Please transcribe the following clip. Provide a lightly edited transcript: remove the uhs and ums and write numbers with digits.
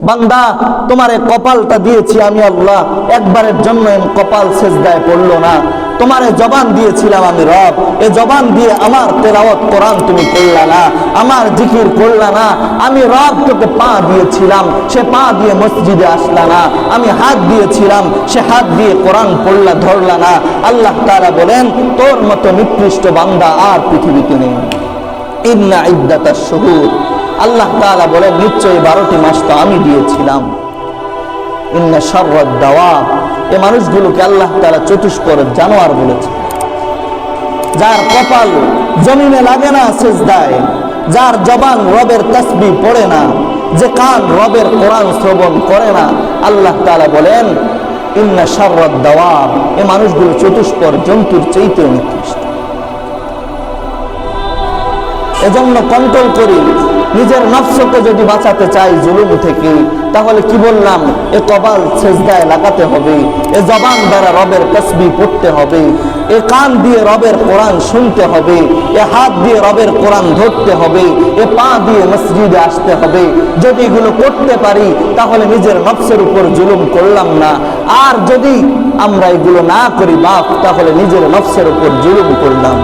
বান্দা তোমারে কপালটা দিয়েছি আমি আল্লাহ, একবারের জন্য কপাল সেজদায় পড়লো না। তোমারে জবান দিয়েছিলাম আমি রব, এ জবান দিয়ে আমার তেলাওয়াত কোরআন তুমি করলা না, আমার জিকির করলা না। আমি রব তোকে পা দিয়েছিলাম, সে পা দিয়ে মসজিদে আসলা না। আমি হাত দিয়েছিলাম, সে হাত দিয়ে কোরআন পড়লা ধরলা না। আল্লাহ তাআলা বলেন তোর মতো নিকৃষ্ট বান্দা আর পৃথিবীতে নেই। ইন্না ইদ্দাতাশ শুহুর, আল্লাহ তাআলা বলেন নিশ্চয়ই 12টি মাস তো আমি দিয়েছিলাম। ইন্না শাররাদ দাওয়াব, এই মানুষগুলোকে আল্লাহ তাআলা চতুষ্পদ জানোয়ার বলেছে। যার কপাল জমিনে লাগে না সিজদায়, যার জবান রবের তাসবিহ পড়ে না, যে কান রবের কোরআন শ্রবণ করে না, আল্লাহ তাআলা বলেন ইন্না শাররাদ দাওয়াব, এই মানুষগুলো চতুষ্পদ জন্তুর চাইতেও নিকৃষ্ট। এজন্য কন্ট্রোল করি, নিজের নফসকে যদি বাঁচাতে চাই জুলুম থেকে, তাহলে কি বললাম, এ কপাল সেজদায় লাগাতে হবে, এ জবান দ্বারা রবের তাসবিহ পড়তে হবে, এ কান দিয়ে রবের কোরআন শুনতে হবে, এ হাত দিয়ে রবের কোরআন ধরতে হবে, এ পা দিয়ে মসজিদে আসতে হবে। যদি এগুলো করতে পারি তাহলে নিজের নফসের উপর জুলুম করলাম না। আর যদি আমরা এগুলো না করি বাপ, তাহলে নিজের নফসের উপর জুলুম করলাম।